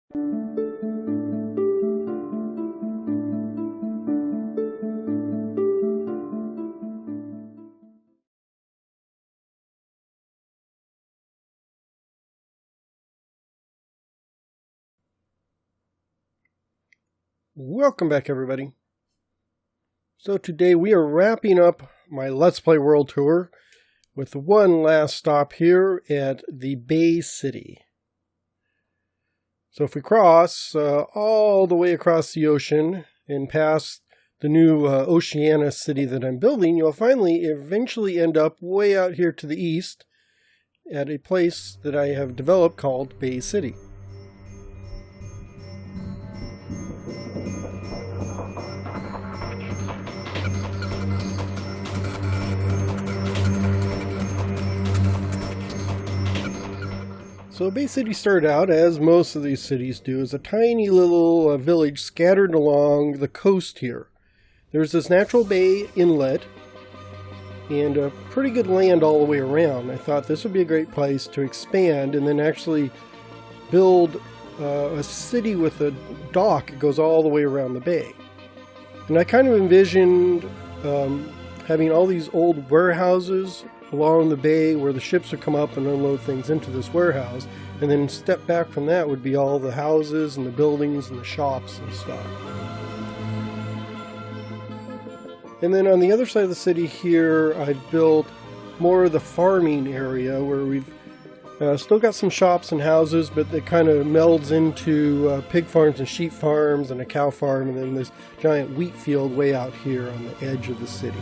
Welcome back, everybody. So today we are wrapping up my Let's Play World Tour with one last stop here at the Bay City. So if we cross all the way across the ocean and past the new Oceana city that I'm building, you'll eventually end up way out here to the east at a place that I have developed called Bay City. So Bay City started out, as most of these cities do, as a tiny little village scattered along the coast here. There's this natural bay inlet and a pretty good land all the way around. I thought this would be a great place to expand and then actually build a city with a dock that goes all the way around the bay. And I kind of envisioned having all these old warehouses along the bay where the ships would come up and unload things into this warehouse, and then step back from that would be all the houses and the buildings and the shops and stuff. And then on the other side of the city here, I've built more of the farming area where we've still got some shops and houses, but it kind of melds into pig farms and sheep farms and a cow farm, and then this giant wheat field way out here on the edge of the city.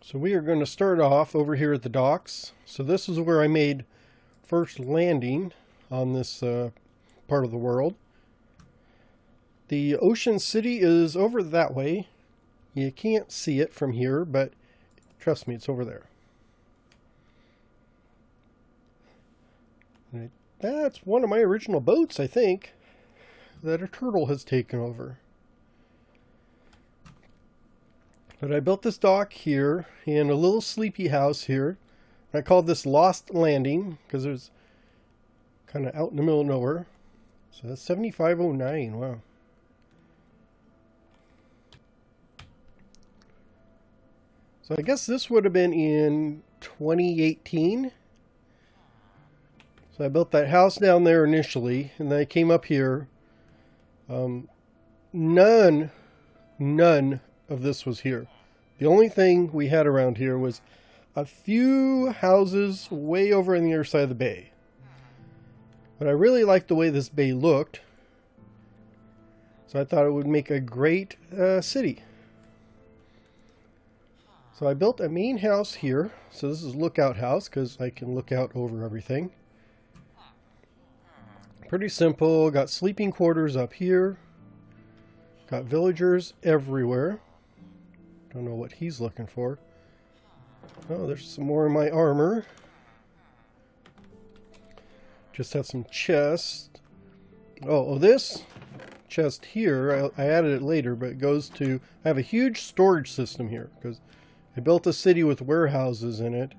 So we are going to start off over here at the docks. So this is where I made first landing on this part of the world. The ocean city is over that way. You can't see it from here, but trust me, it's over there. And that's one of my original boats, I think, that a turtle has taken over. But I built this dock here and a little sleepy house here. I called this Lost Landing because it was kind of out in the middle of nowhere. So that's 7509. Wow. So I guess this would have been in 2018. So I built that house down there initially, and then I came up here. None of this was here. The only thing we had around here was a few houses way over on the other side of the bay. But I really liked the way this bay looked, so I thought it would make a great city. So I built a main house here. So this is a lookout house because I can look out over everything. Pretty simple. Got sleeping quarters up here. Got villagers everywhere. Don't know what he's looking for. Oh, there's some more of my armor. Just have some chests. Oh, this chest here, I added it later, but it goes to... I have a huge storage system here because I built a city with warehouses in it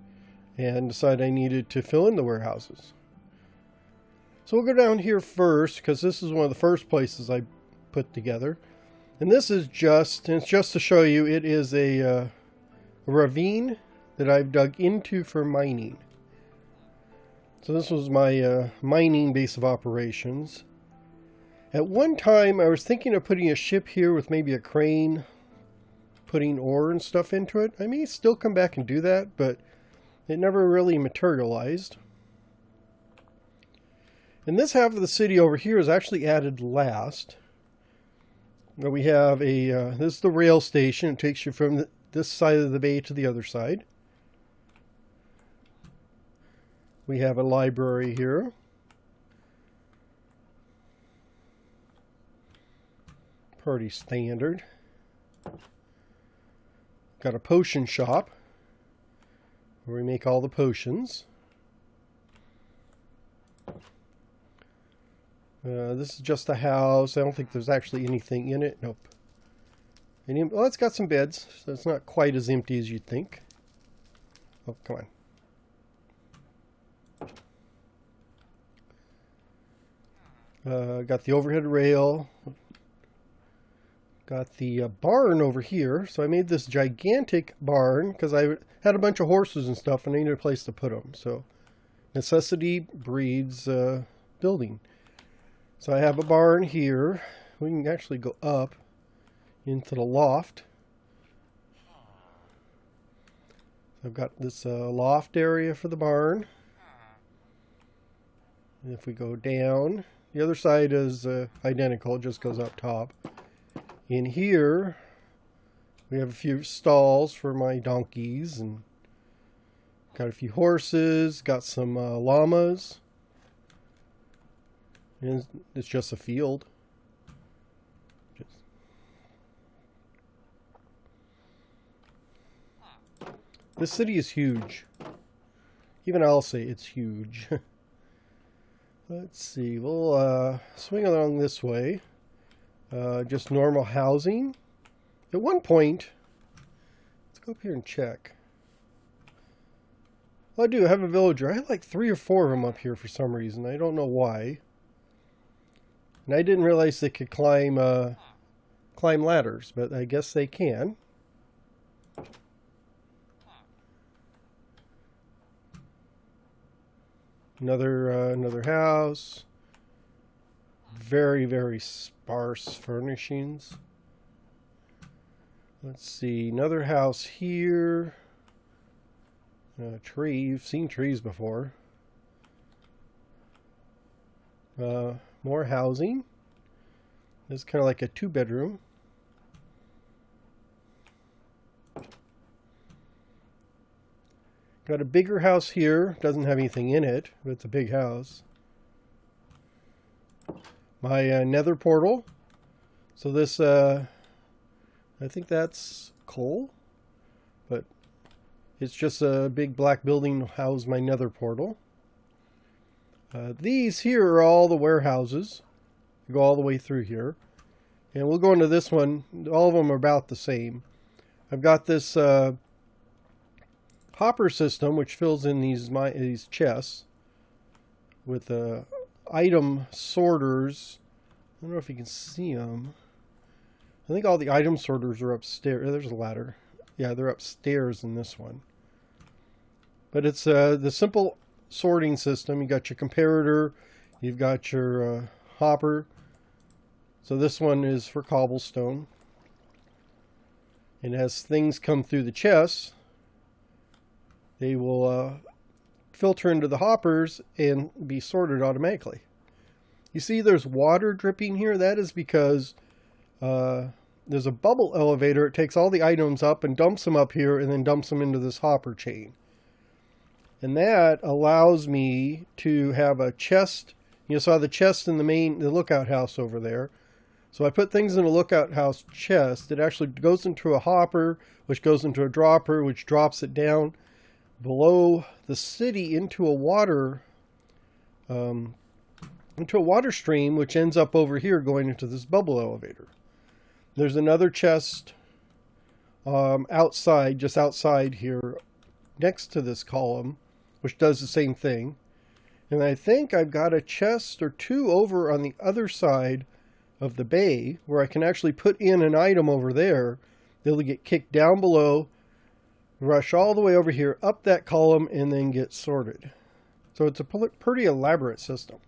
and decided I needed to fill in the warehouses. So we'll go down here first because this is one of the first places I put together. And this is just to show you, it is a ravine that I've dug into for mining. So this was my mining base of operations. At one time I was thinking of putting a ship here with maybe a crane, putting ore and stuff into it. I may still come back and do that, but it never really materialized. And this half of the city over here is actually added last. Now we have a, this is the rail station. It takes you from this side of the bay to the other side. We have a library here. Pretty standard. Got a potion shop where we make all the potions. This is just a house. I don't think there's actually anything in it. Nope. Well, it's got some beds, so it's not quite as empty as you'd think. Oh, come on. Got the overhead rail. Got the barn over here. So I made this gigantic barn because I had a bunch of horses and stuff and I needed a place to put them. So necessity breeds building. So I have a barn here. We can actually go up into the loft. So I've got this loft area for the barn. And if we go down, the other side is identical. It just goes up top. In here, we have a few stalls for my donkeys, and got a few horses, got some llamas, and it's just a field. This city is huge. Even I'll say it's huge. Let's see, we'll swing along this way. Just normal housing. At one point, let's go up here and check. Well, I do have a villager. I had like 3 or 4 of them up here for some reason. I don't know why. And I didn't realize they could climb ladders, but I guess they can. Another house. Very, very sparse furnishings. Let's see, another house here. Tree, you've seen trees before. More housing. This is kind of like a 2-bedroom. Got a bigger house here. Doesn't have anything in it, but it's a big house. My nether portal. So this, I think that's coal, but it's just a big black building to house my nether portal. These here are all the warehouses. You go all the way through here. And we'll go into this one. All of them are about the same. I've got this hopper system which fills in these chests with item sorters. I don't know if you can see them. I think all the item sorters are upstairs. There's a ladder. Yeah, they're upstairs in this one. But it's the simple sorting system. You got your comparator. You've got your hopper. So this one is for cobblestone. And as things come through the chests, they will filter into the hoppers and be sorted automatically. You see there's water dripping here. That is because there's a bubble elevator. It takes all the items up and dumps them up here and then dumps them into this hopper chain. And that allows me to have a chest. You saw the chest in the lookout house over there. So I put things in a lookout house chest. It actually goes into a hopper, which goes into a dropper, which drops it down below the city into a water stream, which ends up over here going into this bubble elevator. There's another chest outside, just outside here, next to this column, which does the same thing. And I think I've got a chest or 2 over on the other side of the bay where I can actually put in an item over there. They'll get kicked down below, rush all the way over here, up that column, and then get sorted. So it's a pretty elaborate system.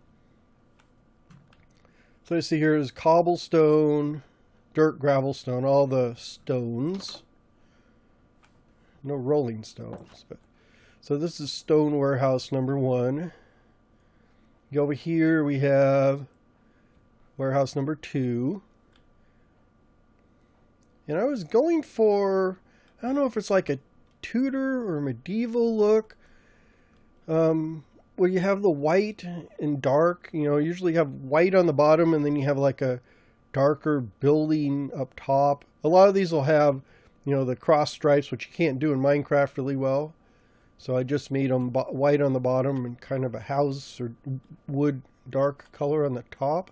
So you see here is cobblestone, dirt, gravel, stone, all the stones. No rolling stones. So this is stone warehouse number 1. Go over here, we have warehouse number 2. And I was going for, I don't know if it's like a Tudor or medieval look. Where you have the white and dark, usually you have white on the bottom and then you have like a darker building up top. A lot of these will have, the cross stripes, which you can't do in Minecraft really well. So I just made them white on the bottom and kind of a house or wood dark color on the top.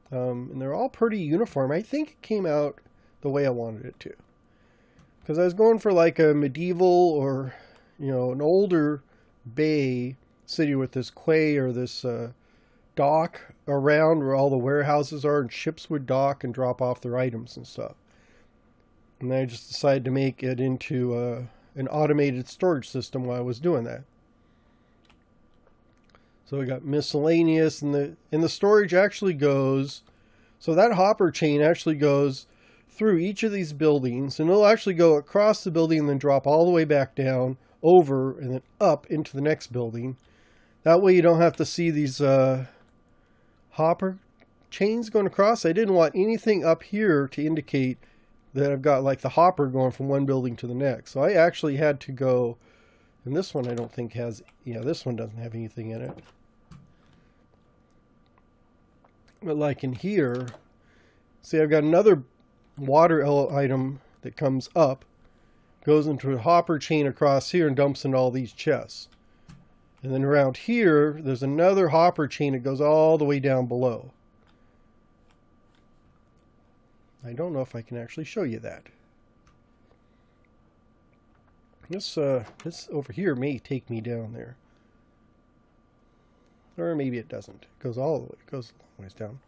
And they're all pretty uniform. I think it came out the way I wanted it to. Because I was going for like a medieval or, you know, an older bay city with this quay or this dock around where all the warehouses are and ships would dock and drop off their items and stuff. And I just decided to make it into an automated storage system while I was doing that. So we got miscellaneous, and the storage actually goes, so that hopper chain actually goes through each of these buildings, and it'll actually go across the building and then drop all the way back down, over, and then up into the next building. That way you don't have to see these hopper chains going across. I didn't want anything up here to indicate that I've got like the hopper going from one building to the next. So I actually had to go, and this one I don't think has, yeah, this one doesn't have anything in it. But like in here, see, I've got another water item that comes up, goes into a hopper chain across here and dumps in all these chests. And then around here, there's another hopper chain that goes all the way down below. I don't know if I can actually show you that. This over here may take me down there. Or maybe it doesn't. It goes all the way. It goes a long ways down.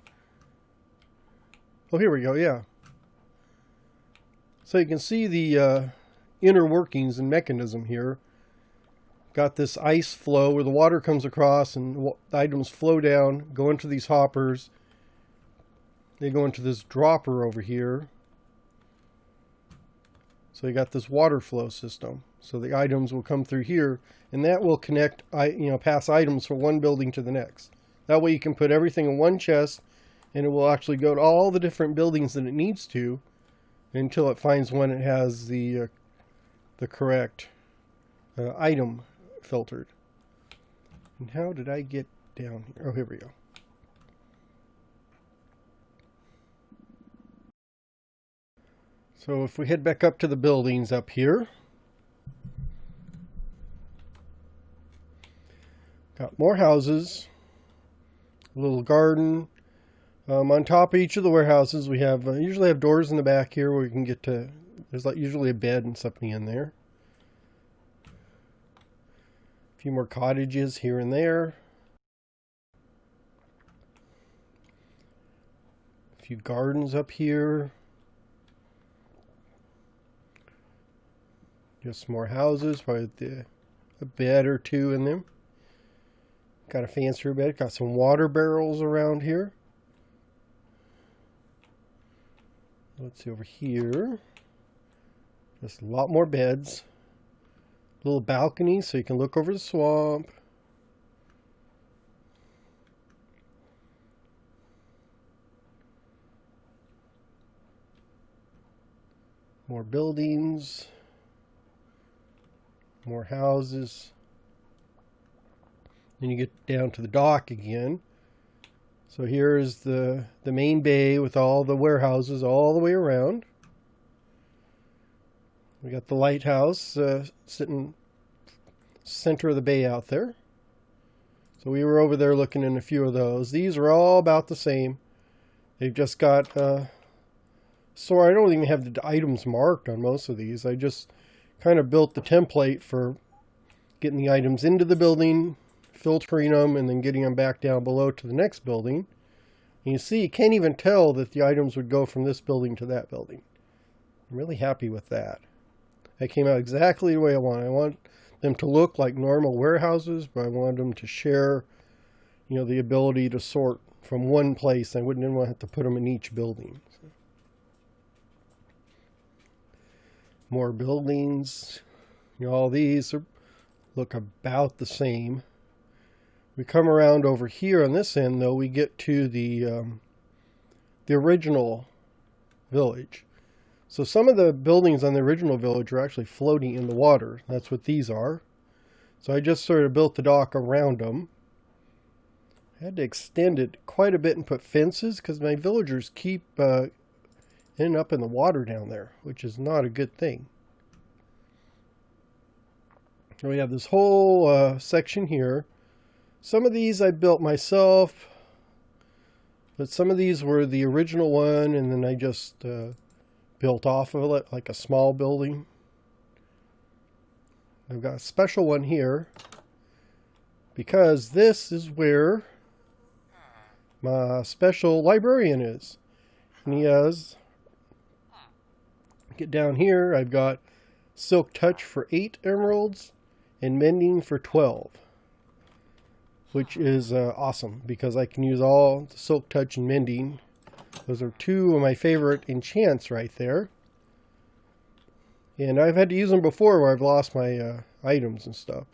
Oh, here we go. Yeah. So you can see the inner workings and mechanism here. Got this ice flow where the water comes across and the items flow down, go into these hoppers. They go into this dropper over here. So you got this water flow system. So the items will come through here, and that will connect, pass items from one building to the next. That way you can put everything in one chest, and it will actually go to all the different buildings that it needs to until it finds one that has the correct item filtered. And how did I get down here? Oh, here we go. So if we head back up to the buildings up here, got more houses, a little garden. On top of each of the warehouses, we have usually have doors in the back here where we can get to. There's like usually a bed and something in there. A few more cottages here and there. A few gardens up here. Just more houses, probably a bed or two in them. Got a fancier bed. Got some water barrels around here. Let's see over here. Just a lot more beds. Little balcony so you can look over the swamp. More buildings. More houses. Then you get down to the dock again. So here is the main bay with all the warehouses all the way around. We got the lighthouse sitting center of the bay out there. So we were over there looking in a few of those. These are all about the same. They've just got so I don't even have the items marked on most of these. I just kind of built the template for getting the items into the building, filtering them, and then getting them back down below to the next building. And you see, you can't even tell that the items would go from this building to that building. I'm really happy with that. That came out exactly the way I want. I want them to look like normal warehouses, but I wanted them to share, the ability to sort from one place. I wouldn't want to have to put them in each building. So. More buildings. All these look about the same. We come around over here on this end, though, we get to the original village. So some of the buildings on the original village are actually floating in the water. That's what these are. So I just sort of built the dock around them. I had to extend it quite a bit and put fences because my villagers keep ending up in the water down there, which is not a good thing. So we have this whole section here. Some of these I built myself, but some of these were the original one, and then I just built off of it like a small building. I've got a special one here because this is where my special librarian is. And he has, get down here, I've got Silk Touch for 8 emeralds and Mending for 12. Which is awesome because I can use all the Silk Touch and Mending. Those are 2 of my favorite enchants right there. And I've had to use them before where I've lost my items and stuff.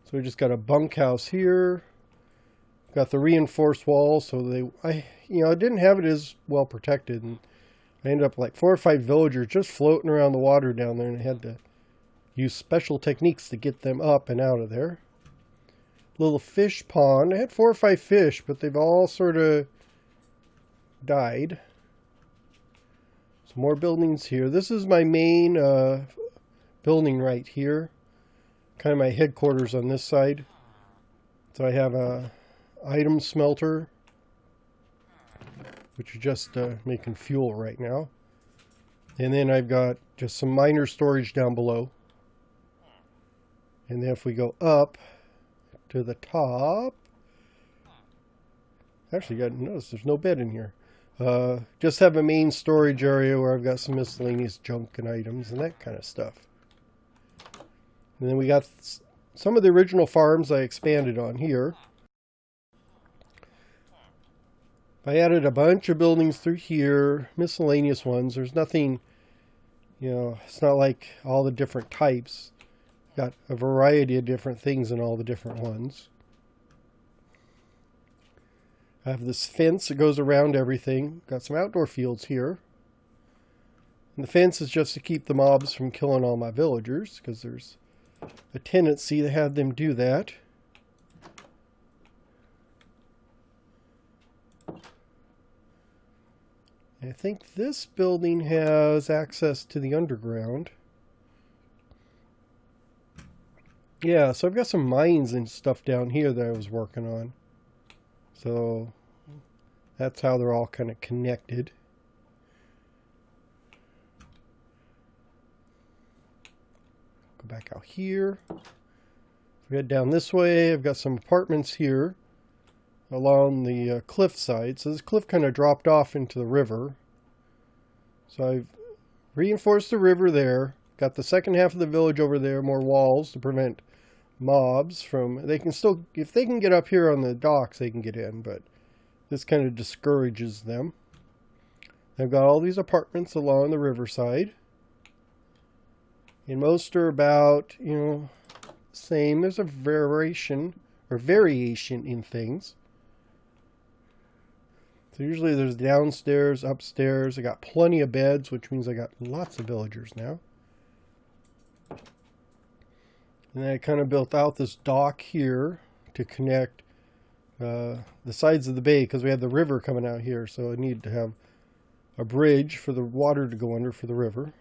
So we just got a bunkhouse here. Got the reinforced wall, so I didn't have it as well protected, and I ended up like 4 or 5 villagers just floating around the water down there, and I had to use special techniques to get them up and out of there. Little fish pond. I had 4 or 5 fish, but they've all sort of died. Some more buildings here. This is my main building right here. Kind of my headquarters on this side. So I have a item smelter, which is just making fuel right now. And then I've got just some minor storage down below. And then if we go up to the top, actually, you got to notice there's no bed in here. Just have a main storage area where I've got some miscellaneous junk and items and that kind of stuff. And then we got some of the original farms I expanded on here. I added a bunch of buildings through here, miscellaneous ones. There's nothing, it's not like all the different types. Got a variety of different things in all the different ones. I have this fence that goes around everything. Got some outdoor fields here. And the fence is just to keep the mobs from killing all my villagers, because there's a tendency to have them do that. I think this building has access to the underground. Yeah, so I've got some mines and stuff down here that I was working on. So that's how they're all kind of connected. Go back out here. We head down this way. I've got some apartments here along the cliff side. So this cliff kind of dropped off into the river. So I've reinforced the river there. Got the second half of the village over there, more walls to prevent mobs from, they can still, if they can get up here on the docks, they can get in, but this kind of discourages them. I've got all these apartments along the riverside. And most are about, same. There's a variation in things. So usually there's downstairs, upstairs. I got plenty of beds, which means I got lots of villagers now. And then I kind of built out this dock here to connect the sides of the bay, because we have the river coming out here. So I need to have a bridge for the water to go under for the river.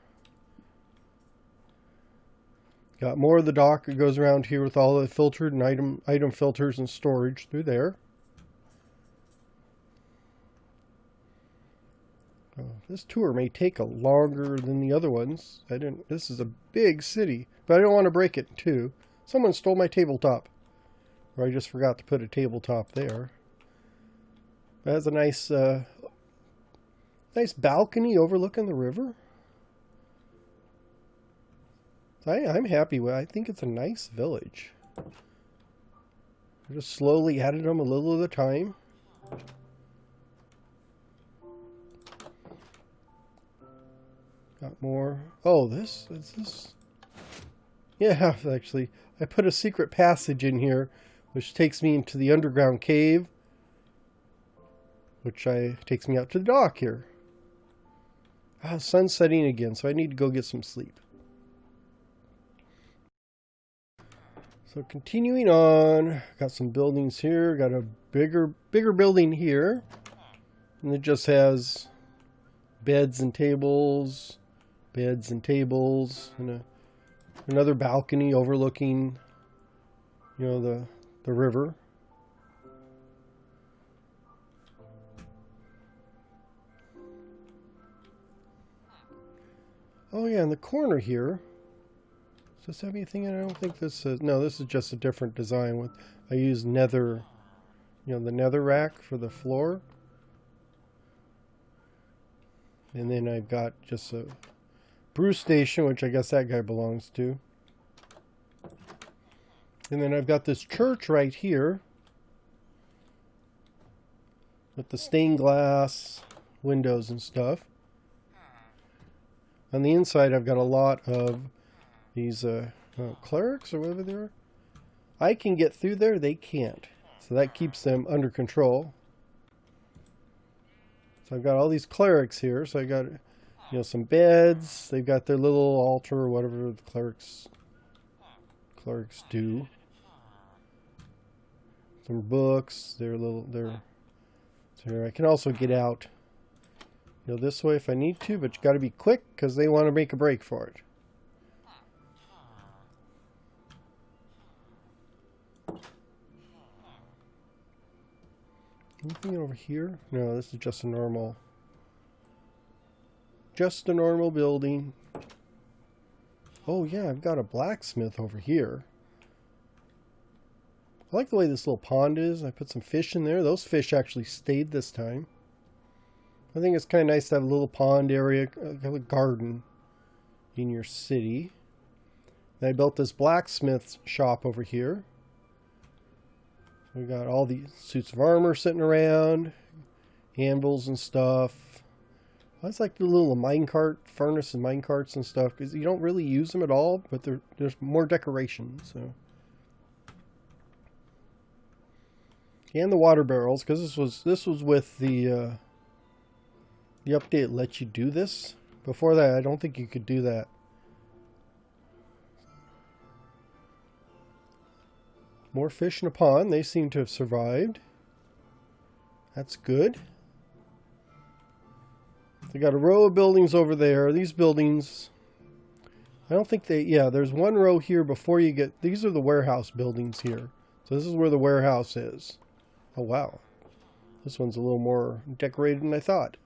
Got more of the dock that goes around here with all the filtered and item filters and storage through there. This tour may take a longer than the other ones. This is a big city, but I don't want to break it in two. Someone stole my tabletop. Or I just forgot to put a tabletop there. That has a nice balcony overlooking the river. I'm happy with it. I think it's a nice village. I just slowly added them a little at a time. Got more. Oh, this is this. Yeah, actually, I put a secret passage in here, which takes me into the underground cave, which takes me out to the dock here. Ah, sun's setting again, so I need to go get some sleep. So continuing on, got some buildings here. Got a bigger building here, and it just has beds and tables, and another balcony overlooking, the river. Oh yeah, in the corner here. Does this have anything in it? I don't think this is. No, this is just a different design. With I use nether, you know, the nether rack for the floor. And then I've got just a brew station, which I guess that guy belongs to. And then I've got this church right here with the stained glass windows and stuff. On the inside, I've got a lot of these clerics or whatever they are. I can get through there, they can't. So that keeps them under control. So I've got all these clerics here. So I got, you know, some beds. They've got their little altar or whatever the clerics do. Some books. So I can also get out, you know, this way if I need to, but you got to be quick because they want to make a break for it. Anything over here? No, this is just a normal building. Oh yeah, I've got a blacksmith over here. I like the way this little pond is. I put some fish in there. Those fish actually stayed this time. I think it's kind of nice to have a little pond area, a garden in your city. And I built this blacksmith shop over here. We got all these suits of armor sitting around, anvils and stuff. I just like the little minecart furnace and minecarts and stuff because you don't really use them at all, but there's more decorations. So. And the water barrels, because this was with the update lets you do this. Before that, I don't think you could do that. More fish in a pond. They seem to have survived. That's good. They got a row of buildings over there. These buildings, I don't think they, yeah, there's one row here before you get, these are the warehouse buildings here. So this is where the warehouse is. Oh wow. This one's a little more decorated than I thought.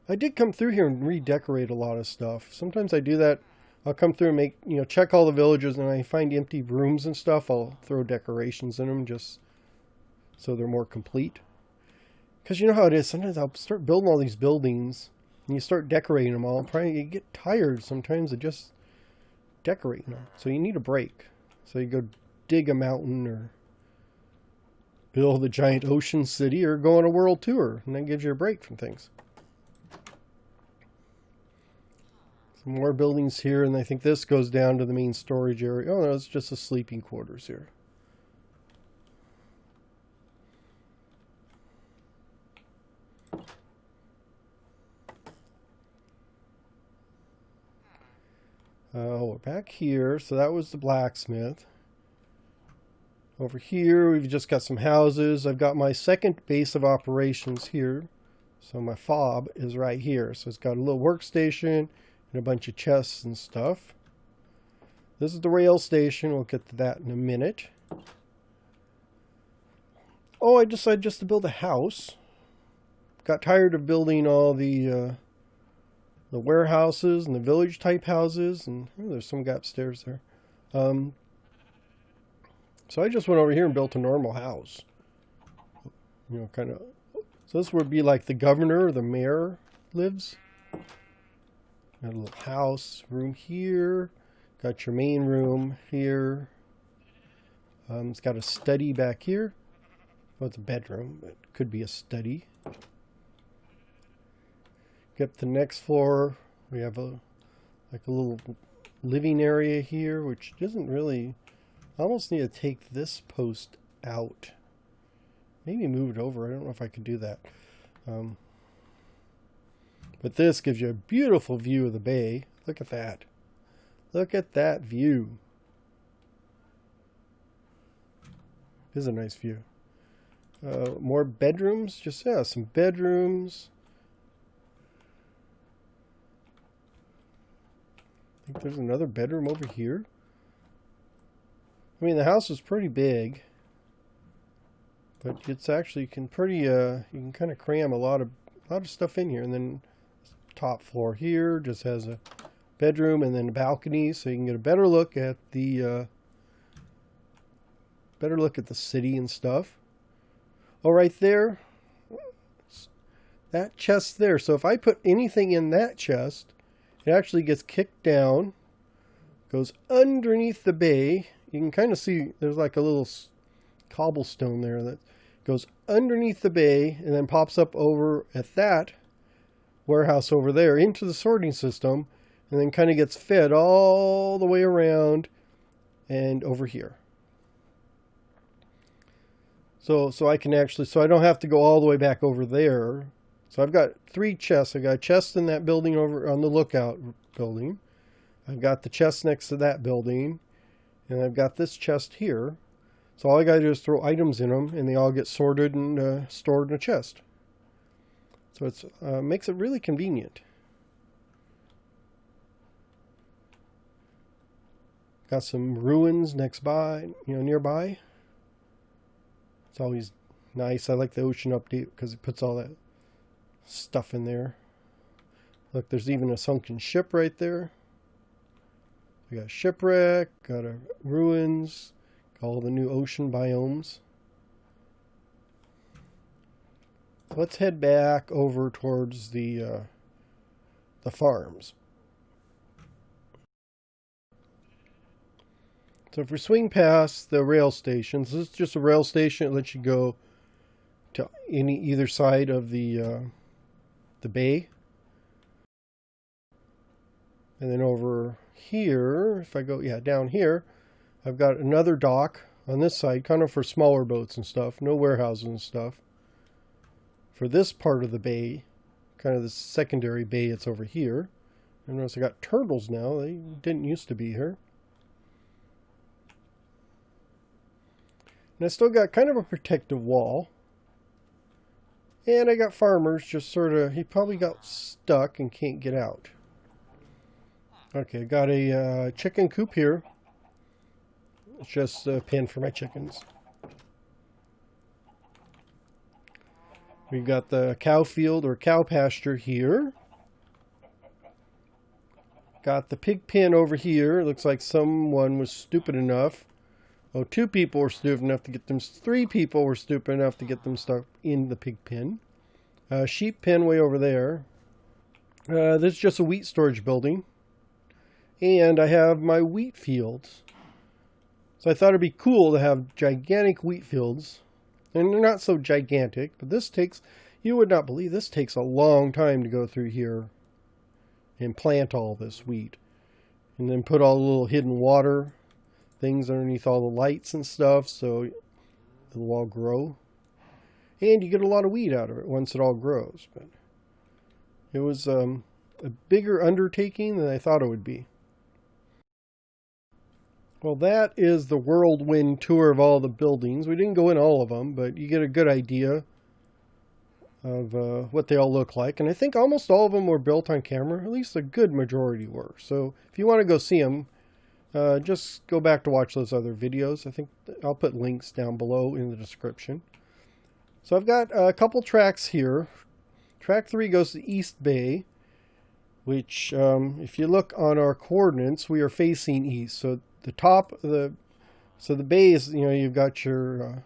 I did come through here and redecorate a lot of stuff. Sometimes I do that. I'll come through and make, you know, check all the villages, and I find empty rooms and stuff. I'll throw decorations in them just so they're more complete. Because you know how it is. Sometimes I'll start building all these buildings, and you start decorating them all. Probably you get tired sometimes of just decorating them. So you need a break. So you go dig a mountain or build a giant ocean city or go on a world tour, and that gives you a break from things. More buildings here, and I think this goes down to the main storage area. Oh no, it's just the sleeping quarters here. We're back here, so that was the blacksmith. Over here, we've just got some houses. I've got my second base of operations here. So my fob is right here. So it's got a little workstation and a bunch of chests and stuff. This is the rail station. We'll get to that in a minute. Oh, I decided just to build a house. Got tired of building all the warehouses and the village type houses. And oh, there's some guy upstairs there. So I just went over here and built a normal house. You know, kind of. So this would be like the governor or the mayor lives. Got a little house room here. Got your main room here. It's got a study back here. Well, it's a bedroom, but it could be a study. Get up to the next floor. We have a little living area here, which doesn't really. I almost need to take this post out. Maybe move it over. I don't know if I could do that. But this gives you a beautiful view of the bay. Look at that. Look at that view. This is a nice view. More bedrooms. Just, yeah, some bedrooms. I think there's another bedroom over here. I mean, the house is pretty big. But it's actually, you can kind of cram a lot of stuff in here. And then top floor here just has a bedroom and then a balcony, so you can get a better look at the city and stuff. Oh, right there, that chest there. So if I put anything in that chest, it actually gets kicked down, goes underneath the bay. You can kind of see there's like a little cobblestone there that goes underneath the bay and then pops up over at that warehouse over there into the sorting system, and then kind of gets fed all the way around and over here. So I can actually, so I don't have to go all the way back over there. So I've got 3 chests. I got a chest in that building over on the lookout building. I've got the chest next to that building, and I've got this chest here. So all I got to do is throw items in them, and they all get sorted and stored in a chest. So it's makes it really convenient. Got some ruins nearby. It's always nice. I like the ocean update because it puts all that stuff in there. Look, there's even a sunken ship right there. We got a shipwreck, got a ruins, got all the new ocean biomes. Let's head back over towards the farms. So if we swing past the rail stations, this is just a rail station. It lets you go to either side of the bay. And then over here, if I go, down here, I've got another dock on this side, kind of for smaller boats and stuff. No warehouses and stuff. For this part of the bay, kind of the secondary bay, it's over here. And notice I got turtles now. They didn't used to be here. And I still got kind of a protective wall. And I got farmers just sort of, he probably got stuck and can't get out. Okay, I got a chicken coop here. It's just a pen for my chickens. We've got the cow field or cow pasture here. Got the pig pen over here. It looks like someone was stupid enough. Oh, 2 people were stupid enough to get them. 3 people were stupid enough to get them stuck in the pig pen. Sheep pen way over there. This is just a wheat storage building. And I have my wheat fields. So I thought it'd be cool to have gigantic wheat fields. And they're not so gigantic, but this takes, you would not believe, this takes a long time to go through here and plant all this wheat. And then put all the little hidden water things underneath all the lights and stuff, so it'll all grow. And you get a lot of wheat out of it once it all grows. But it was a bigger undertaking than I thought it would be. Well, that is the whirlwind tour of all the buildings. We didn't go in all of them, but you get a good idea of what they all look like. And I think almost all of them were built on camera. At least a good majority were. So if you want to go see them, just go back to watch those other videos. I think I'll put links down below in the description. So I've got a couple tracks here. Track 3 goes to East Bay, which if you look on our coordinates, we are facing east. So the top of the bay is, you've got your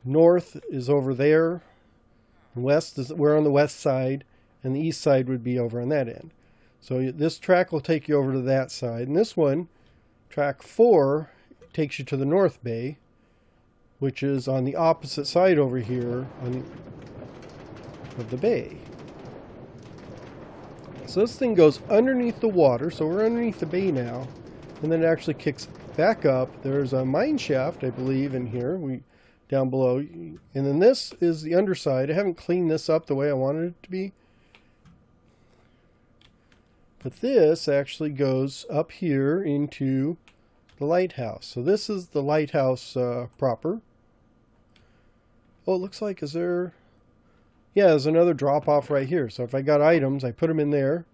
north is over there, west is, we're on the west side, and the east side would be over on that end. So this track will take you over to that side, and this one, track 4, takes you to the North Bay, which is on the opposite side over here of the bay. So this thing goes underneath the water, so we're underneath the bay now. And then it actually kicks back up. There's a mine shaft, I believe, in here, down below. And then this is the underside. I haven't cleaned this up the way I wanted it to be. But this actually goes up here into the lighthouse. So this is the lighthouse proper. Oh, it looks like, is there... Yeah, there's another drop off right here. So if I got items, I put them in there.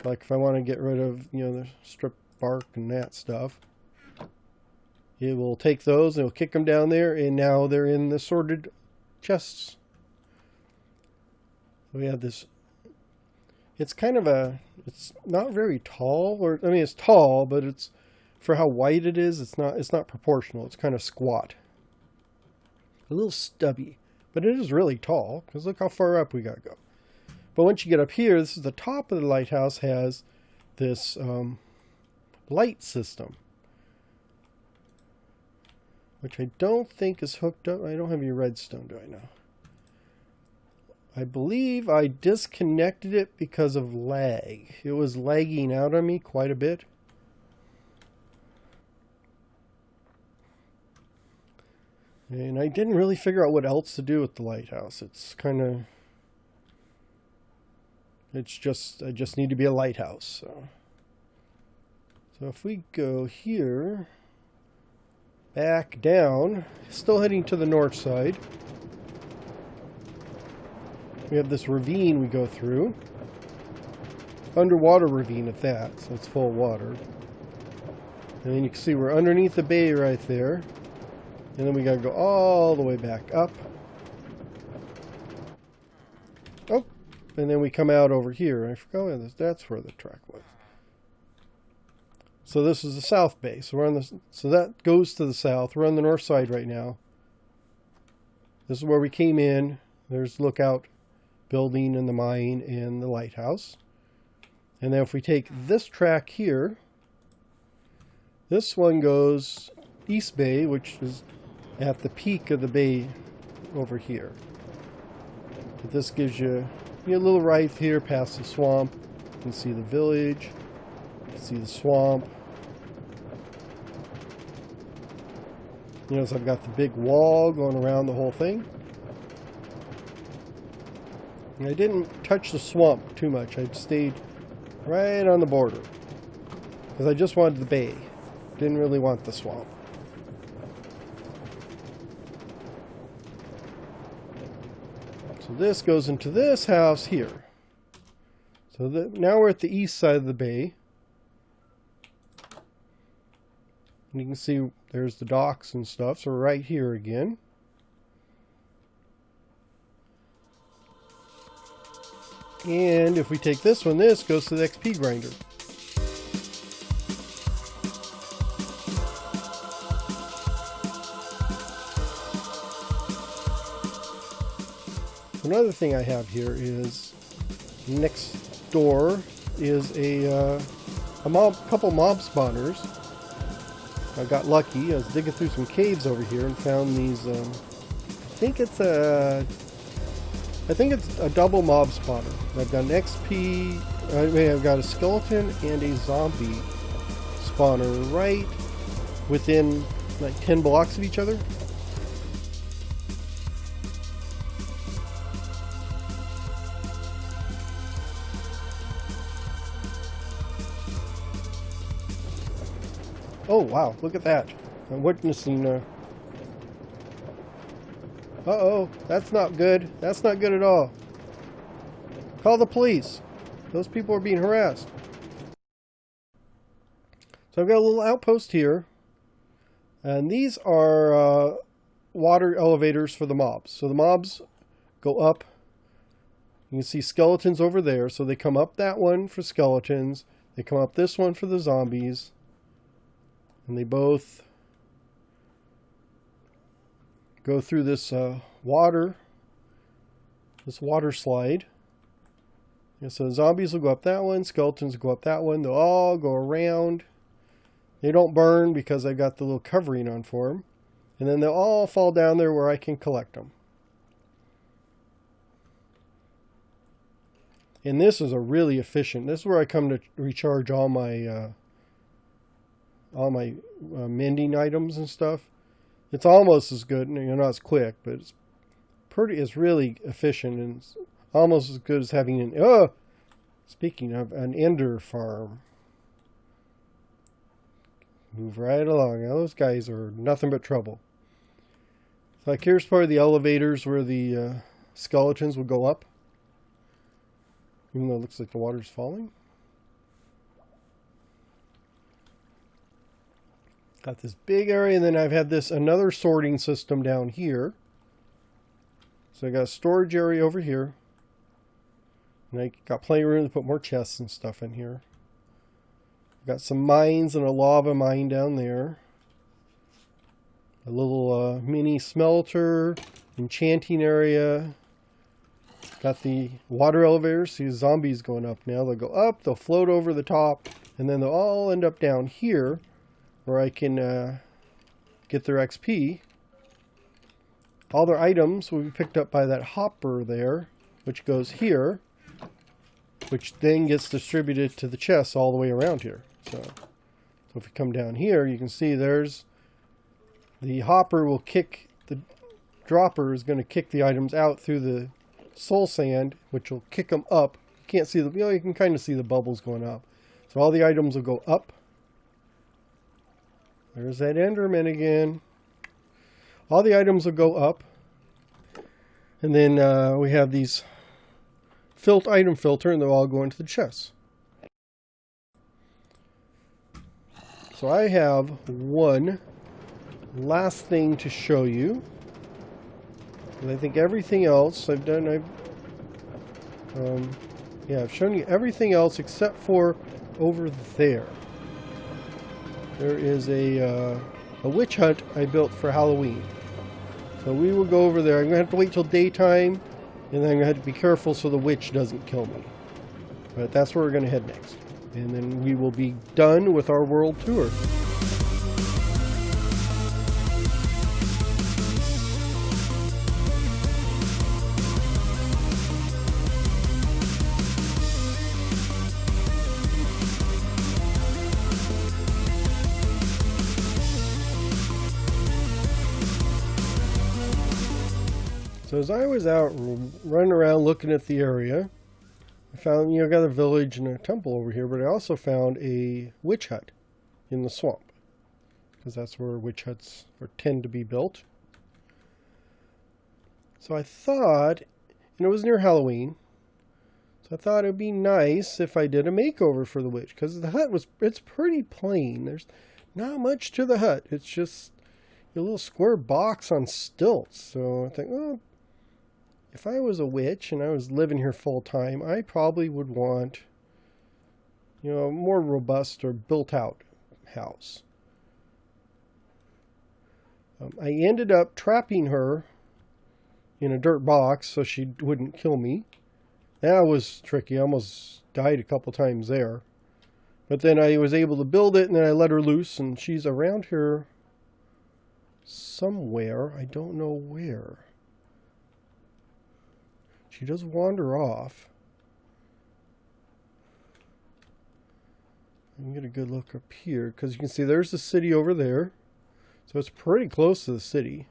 Like if I want to get rid of, the strip bark and that stuff, it will take those and it'll kick them down there, and now they're in the sorted chests. We have this It's kind of it's not very tall, or I mean it's tall, but it's for how wide it is, it's not proportional. It's kind of squat. A little stubby, but it is really tall because look how far up we got to go. But once you get up here, this is the top of the lighthouse, has this light system, which I don't think is hooked up. I don't have any redstone, do I know? I believe I disconnected it because of lag. It was lagging out on me quite a bit. And I didn't really figure out what else to do with the lighthouse. It's kind of... It's just... I just need to be a lighthouse. So if we go here... Back down... Still heading to the north side. We have this ravine we go through. Underwater ravine at that, so it's full of water. And then you can see we're underneath the bay right there. And then we gotta go all the way back up. Oh, and then we come out over here. I forgot that's where the track was. So this is the south bay. So we're on the, so that goes to the south. We're on the north side right now. This is where we came in. There's Lookout building and the mine and the lighthouse. And then if we take this track here, this one goes East Bay, which is at the peak of the bay over here. But this gives you a little ride here past the swamp. You can see the village, you can see the swamp. You notice I've got the big wall going around the whole thing. And I didn't touch the swamp too much. I stayed right on the border because I just wanted the bay. Didn't really want the swamp. So this goes into this house here. So now we're at the east side of the bay. And you can see there's the docks and stuff. So we're right here again. And if we take this one, this goes to the XP grinder. Another thing I have here is next door is a couple mob spawners. I got lucky. I was digging through some caves over here and found these. I think it's a double mob spawner. I've got an XP. I've got a skeleton and a zombie spawner right within like 10 blocks of each other. Oh wow, look at that. I'm witnessing uh-oh, that's not good. That's not good at all. Call the police. Those people are being harassed. So I've got a little outpost here. And these are water elevators for the mobs. So the mobs go up. You can see skeletons over there. So they come up that one for skeletons. They come up this one for the zombies. And they both go through this water slide. And so zombies will go up that one, skeletons will go up that one. They'll all go around. They don't burn because I got the little covering on for them. And then they'll all fall down there where I can collect them. And this is a really efficient. This is where I come to recharge all my mending items and stuff. It's almost as good, not as quick, but it's really efficient and it's almost as good as having speaking of an ender farm. Move right along. Now those guys are nothing but trouble. So like here's part of the elevators where the skeletons will go up. Even though it looks like the water's falling. Got this big area, and then I've had another sorting system down here. So I got a storage area over here. And I got plenty of room to put more chests and stuff in here. Got some mines and a lava mine down there. A little mini smelter, enchanting area. Got the water elevators. See zombies going up now. They'll go up, they'll float over the top, and then they'll all end up down here where I can get their XP. All their items will be picked up by that hopper there, which goes here, which then gets distributed to the chests all the way around here. So if you come down here, you can see there's the hopper will kick, the dropper is going to kick the items out through the soul sand, which will kick them up. You can't see the, you can kind of see the bubbles going up. So all the items will go up. There's that Enderman again. All the items will go up. And then we have these item filter, and they'll all go into the chests. So I have one last thing to show you. And I think everything else I've done, I've shown you everything else except for over there. There is a witch hut I built for Halloween. So we will go over there. I'm going to have to wait till daytime, and then I'm going to have to be careful so the witch doesn't kill me. But that's where we're going to head next. And then we will be done with our world tour. So as I was out running around looking at the area, I found, got a village and a temple over here, but I also found a witch hut in the swamp, because that's where witch huts tend to be built. So I thought, and it was near Halloween, so I thought it would be nice if I did a makeover for the witch, because the hut it's pretty plain. There's not much to the hut. It's just a little square box on stilts. So I think, well, if I was a witch and I was living here full time, I probably would want, a more robust or built out house. I ended up trapping her in a dirt box so she wouldn't kill me. That was tricky. I almost died a couple times there. But then I was able to build it, and then I let her loose, and she's around here somewhere. I don't know where. She does wander off. I can get a good look up here, because you can see there's the city over there. So it's pretty close to the city.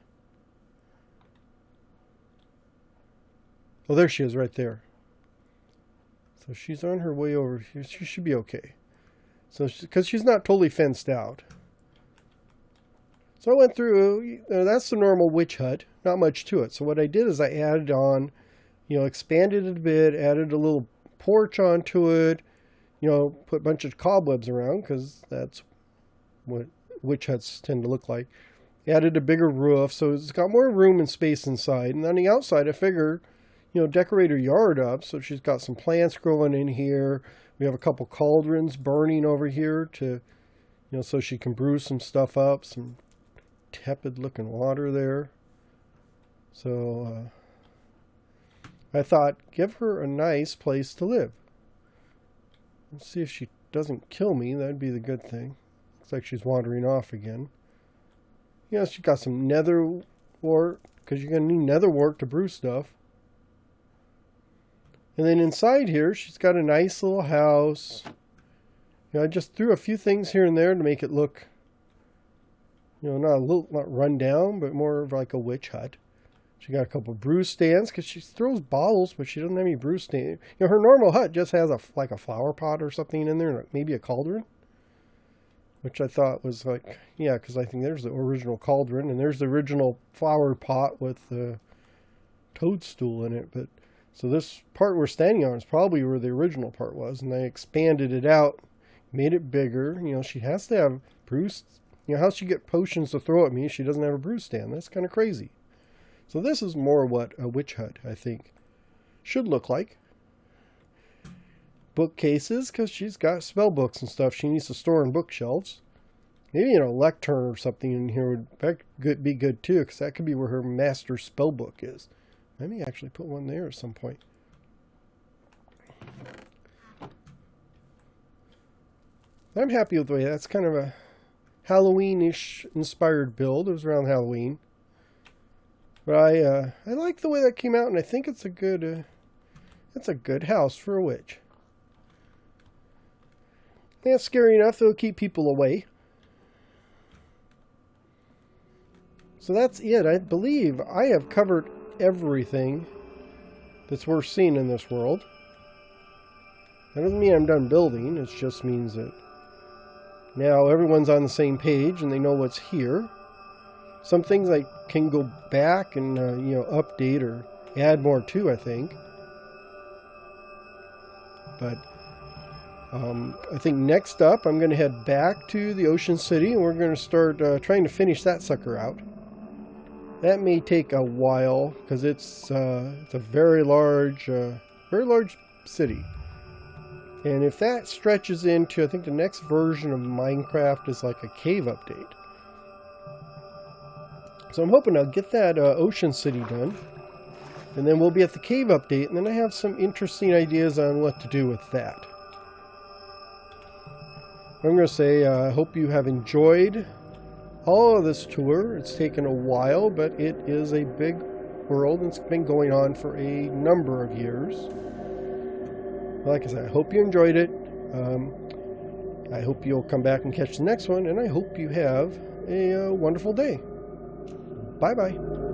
Oh, there she is right there. So she's on her way over here. She should be okay. So, because she's not totally fenced out. So I went through, that's the normal witch hut. Not much to it. So what I did is I added on, expanded it a bit, added a little porch onto it, put a bunch of cobwebs around, because that's what witch huts tend to look like. Added a bigger roof, so it's got more room and space inside. And on the outside, I figured, decorate her yard up. So she's got some plants growing in here. We have a couple cauldrons burning over here to, so she can brew some stuff up, some tepid looking water there. So, I thought, give her a nice place to live. Let's see if she doesn't kill me. That'd be the good thing. Looks like she's wandering off again. She's got some nether wart, because you're going to need nether wart to brew stuff. And then inside here, she's got a nice little house. I just threw a few things here and there to make it look, not run down, but more of like a witch hut. She got a couple of brew stands, because she throws bottles, but she doesn't have any brew stand. Her normal hut just has like a flower pot or something in there, maybe a cauldron. Which I thought was like, because I think there's the original cauldron, and there's the original flower pot with the toadstool in it. But so this part we're standing on is probably where the original part was, and I expanded it out, made it bigger. She has to have brew. How she get potions to throw at me? She doesn't have a brew stand. That's kind of crazy. So this is more what a witch hut, I think, should look like. bookcases because she's got spell books and stuff she needs to store in bookshelves. Maybe a lectern or something in here would be good too, because that could be where her master spell book is. Let me actually put one there at some point. I'm happy with the way that's kind of a Halloween-ish inspired build. It was around Halloween. But I like the way that came out, and I think it's a good house for a witch. I think it's scary enough that it'll keep people away. So that's it. I believe I have covered everything that's worth seeing in this world. That doesn't mean I'm done building. It just means that now everyone's on the same page and they know what's here. Some things I can go back and update or add more to, I think. But I think next up I'm going to head back to the Ocean City and we're going to start trying to finish that sucker out. That may take a while because it's a very large city. And if that stretches into, I think the next version of Minecraft is like a cave update. So I'm hoping I'll get that Ocean City done. And then we'll be at the cave update. And then I have some interesting ideas on what to do with that. I'm going to say I hope you have enjoyed all of this tour. It's taken a while, but it is a big world. And it's been going on for a number of years. Like I said, I hope you enjoyed it. I hope you'll come back and catch the next one, and I hope you have a wonderful day. Bye-bye.